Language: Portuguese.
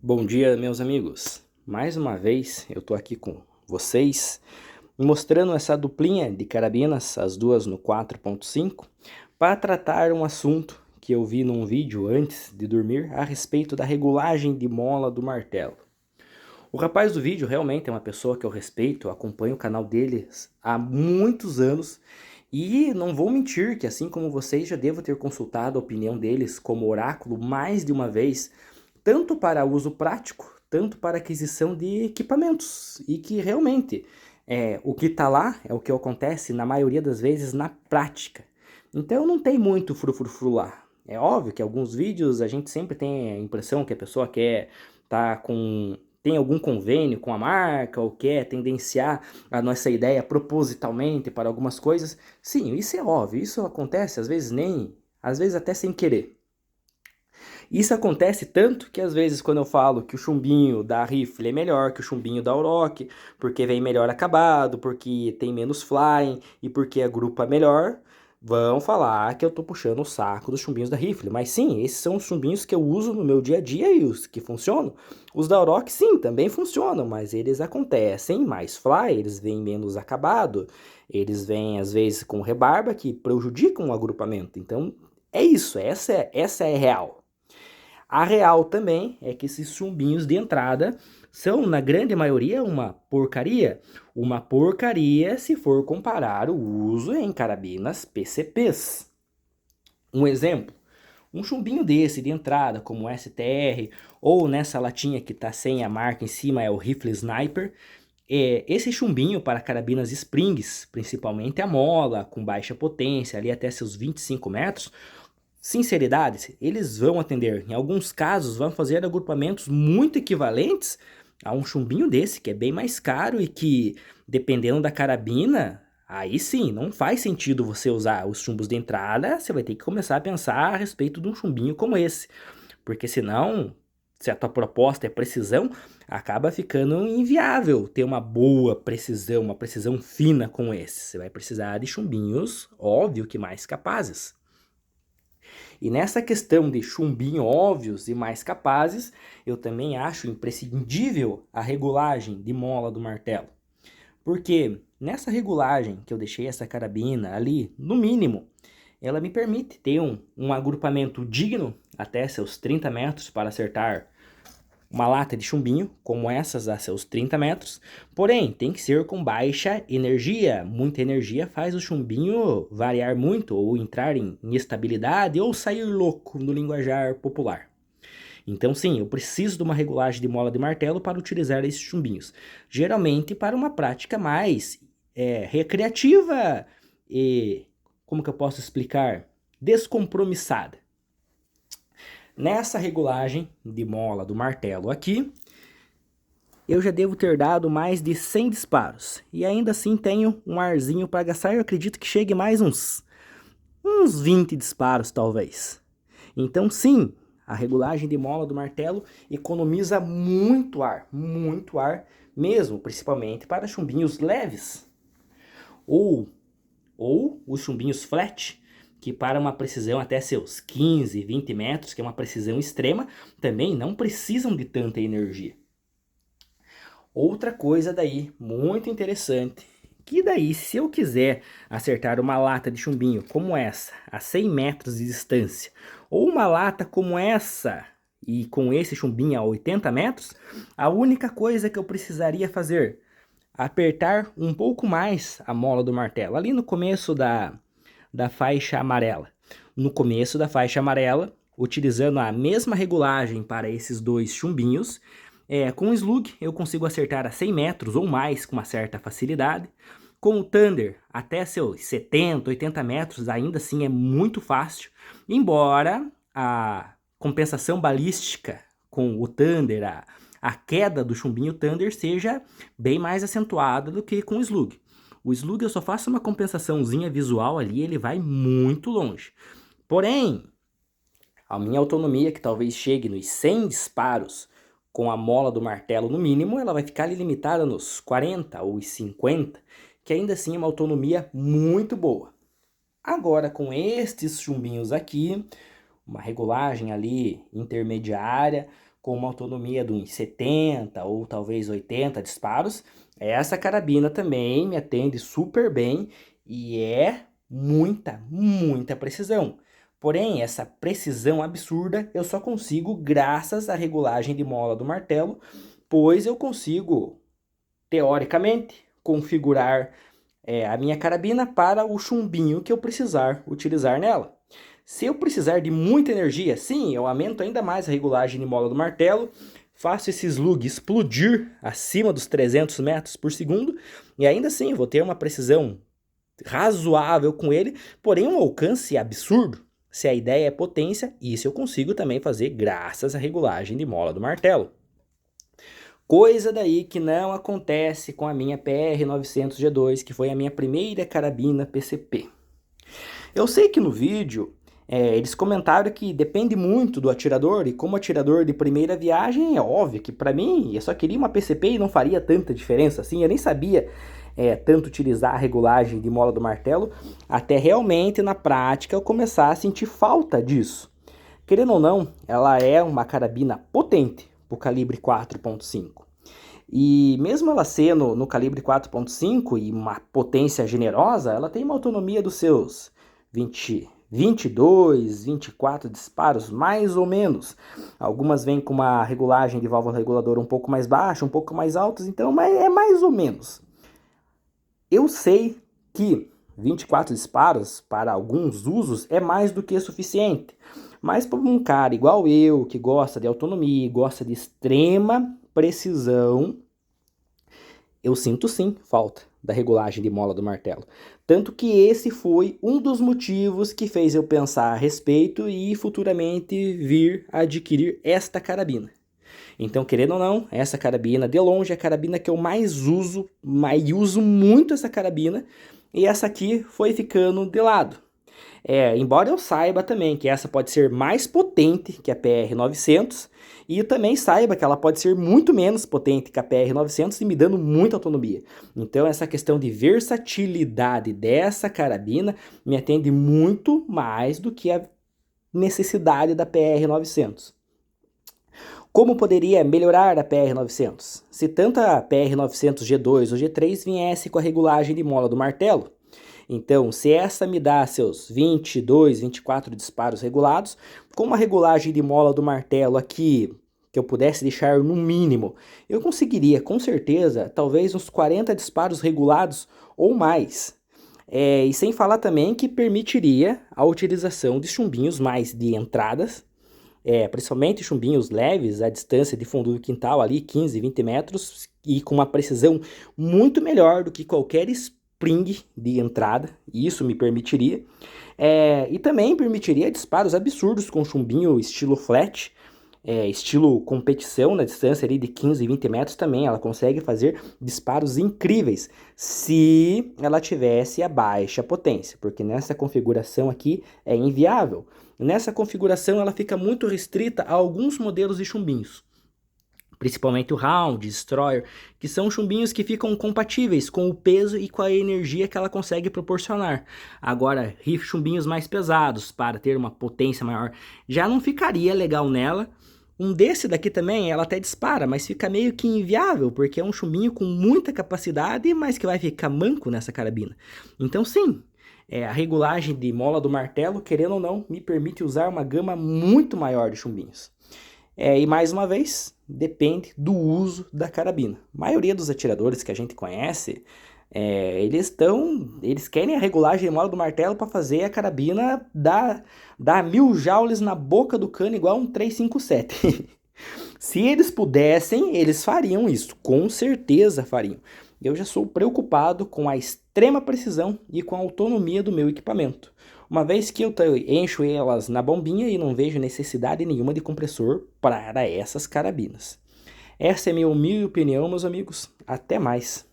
Bom dia, meus amigos. Mais uma vez eu tô aqui com vocês, mostrando essa duplinha de carabinas, as duas no 4.5, para tratar um assunto que eu vi num vídeo antes de dormir a respeito da regulagem de mola do martelo. O rapaz do vídeo realmente é uma pessoa que eu respeito, eu acompanho o canal deles há muitos anos e não vou mentir que, assim como vocês, já devo ter consultado a opinião deles como oráculo mais de uma vez, tanto para uso prático, tanto para aquisição de equipamentos. E que realmente o que está lá é o que acontece na maioria das vezes na prática. Então não tem muito frufru lá. É óbvio que alguns vídeos a gente sempre tem a impressão que a pessoa quer tá com tem algum convênio com a marca ou quer tendenciar a nossa ideia propositalmente para algumas coisas. Sim, isso é óbvio, isso acontece às vezes até sem querer. Isso acontece tanto que às vezes quando eu falo que o chumbinho da rifle é melhor que o chumbinho da Auroch, porque vem melhor acabado, porque tem menos flying e porque agrupa melhor, vão falar que eu tô puxando o saco dos chumbinhos da rifle. Mas sim, esses são os chumbinhos que eu uso no meu dia a dia e os que funcionam. Os da Auroch sim, também funcionam, mas eles acontecem mais fly, eles vêm menos acabado, eles vêm às vezes com rebarba que prejudicam o agrupamento. Então é isso, essa é real. A real também é que esses chumbinhos de entrada são, na grande maioria, uma porcaria. Uma porcaria se for comparar o uso em carabinas PCPs. Um exemplo, um chumbinho desse de entrada, como o STR, ou nessa latinha que está sem a marca em cima, é o Rifle Sniper. Esse chumbinho para carabinas Springs, principalmente a mola, com baixa potência, ali até seus 25 metros, sinceridade, eles vão atender. Em alguns casos, vão fazer agrupamentos muito equivalentes a um chumbinho desse, que é bem mais caro e que, dependendo da carabina, aí sim, não faz sentido você usar os chumbos de entrada, você vai ter que começar a pensar a respeito de um chumbinho como esse. Porque senão, se a tua proposta é precisão, acaba ficando inviável ter uma boa precisão, uma precisão fina com esse. Você vai precisar de chumbinhos, óbvio que mais capazes. E nessa questão de chumbinho óbvios e mais capazes, eu também acho imprescindível a regulagem de mola do martelo. Porque nessa regulagem que eu deixei essa carabina ali, no mínimo, ela me permite ter um agrupamento digno até seus 30 metros para acertar uma lata de chumbinho, como essas a seus 30 metros, porém tem que ser com baixa energia. Muita energia faz o chumbinho variar muito, ou entrar em instabilidade, ou sair louco no linguajar popular. Então sim, eu preciso de uma regulagem de mola de martelo para utilizar esses chumbinhos. Geralmente para uma prática mais recreativa e, como que eu posso explicar? Descompromissada. Nessa regulagem de mola do martelo aqui, eu já devo ter dado mais de 100 disparos. E ainda assim tenho um arzinho para gastar, eu acredito que chegue mais uns 20 disparos talvez. Então sim, a regulagem de mola do martelo economiza muito ar mesmo, principalmente para chumbinhos leves. Ou, ou os chumbinhos flat, que para uma precisão até seus 15, 20 metros, que é uma precisão extrema, também não precisam de tanta energia. Outra coisa daí, muito interessante, que daí se eu quiser acertar uma lata de chumbinho como essa, a 100 metros de distância, ou uma lata como essa, e com esse chumbinho a 80 metros, a única coisa que eu precisaria fazer, apertar um pouco mais a mola do martelo, ali no começo da faixa amarela. No começo da faixa amarela, utilizando a mesma regulagem para esses dois chumbinhos, com o slug eu consigo acertar a 100 metros ou mais com uma certa facilidade. Com o Thunder, até seus 70, 80 metros, ainda assim é muito fácil. Embora a compensação balística com o Thunder, a queda do chumbinho Thunder seja bem mais acentuada do que com o slug. O slug eu só faço uma compensaçãozinha visual ali, ele vai muito longe. Porém, a minha autonomia, que talvez chegue nos 100 disparos com a mola do martelo no mínimo, ela vai ficar ali limitada nos 40 ou 50, que ainda assim é uma autonomia muito boa. Agora, com estes chumbinhos aqui, uma regulagem ali intermediária, com uma autonomia de uns 70 ou talvez 80 disparos, essa carabina também me atende super bem e é muita precisão. Porém, essa precisão absurda eu só consigo graças à regulagem de mola do martelo, pois eu consigo, teoricamente, configurar a minha carabina para o chumbinho que eu precisar utilizar nela. Se eu precisar de muita energia, sim, eu aumento ainda mais a regulagem de mola do martelo, faço esse slug explodir acima dos 300 metros por segundo e ainda assim vou ter uma precisão razoável com ele, porém um alcance absurdo. Se a ideia é potência, isso eu consigo também fazer graças à regulagem de mola do martelo. Coisa daí que não acontece com a minha PR900G2, que foi a minha primeira carabina PCP. Eu sei que no vídeo eles comentaram que depende muito do atirador, e como atirador de primeira viagem, é óbvio que para mim eu só queria uma PCP e não faria tanta diferença assim, eu nem sabia tanto utilizar a regulagem de mola do martelo, até realmente na prática eu começar a sentir falta disso. Querendo ou não, ela é uma carabina potente para o calibre 4.5. E mesmo ela sendo no calibre 4.5 e uma potência generosa, ela tem uma autonomia dos seus 22, 24 disparos, mais ou menos. Algumas vêm com uma regulagem de válvula reguladora um pouco mais baixa, um pouco mais altas, então é mais ou menos. Eu sei que 24 disparos para alguns usos é mais do que suficiente, mas para um cara igual eu, que gosta de autonomia, gosta de extrema precisão, eu sinto sim falta da regulagem de mola do martelo. Tanto que esse foi um dos motivos que fez eu pensar a respeito e futuramente vir a adquirir esta carabina. Então, querendo ou não, essa carabina, de longe, é a carabina que eu mais uso, mas uso muito essa carabina, e essa aqui foi ficando de lado. Embora eu saiba também que essa pode ser mais potente que a PR900, e eu também saiba que ela pode ser muito menos potente que a PR900 e me dando muita autonomia. Então essa questão de versatilidade dessa carabina me atende muito mais do que a necessidade da PR900. Como poderia melhorar a PR900? Se tanto a PR900G2 ou G3 viesse com a regulagem de mola do martelo, então, se essa me dá seus 22, 24 disparos regulados, com uma regulagem de mola do martelo aqui, que eu pudesse deixar no mínimo, eu conseguiria, com certeza, talvez uns 40 disparos regulados ou mais. E sem falar também que permitiria a utilização de chumbinhos mais de entradas, principalmente chumbinhos leves, à distância de fundo do quintal, ali 15, 20 metros, e com uma precisão muito melhor do que qualquer spring de entrada, isso me permitiria, e também permitiria disparos absurdos com chumbinho estilo flat, estilo competição na distância ali de 15, 20 metros também, ela consegue fazer disparos incríveis, se ela tivesse a baixa potência, porque nessa configuração aqui é inviável. Nessa configuração ela fica muito restrita a alguns modelos de chumbinhos, principalmente o Round, Destroyer, que são chumbinhos que ficam compatíveis com o peso e com a energia que ela consegue proporcionar. Agora, chumbinhos mais pesados, para ter uma potência maior, já não ficaria legal nela. Um desse daqui também, ela até dispara, mas fica meio que inviável, porque é um chumbinho com muita capacidade, mas que vai ficar manco nessa carabina. Então sim, a regulagem de mola do martelo, querendo ou não, me permite usar uma gama muito maior de chumbinhos. E mais uma vez, depende do uso da carabina. A maioria dos atiradores que a gente conhece, eles querem a regulagem de mola do martelo para fazer a carabina dar 1000 joules na boca do cano igual um 357. Se eles pudessem, eles fariam isso, com certeza fariam. Eu já sou preocupado com a extrema precisão e com a autonomia do meu equipamento, uma vez que eu encho elas na bombinha e não vejo necessidade nenhuma de compressor para essas carabinas. Essa é a minha humilde opinião, meus amigos. Até mais!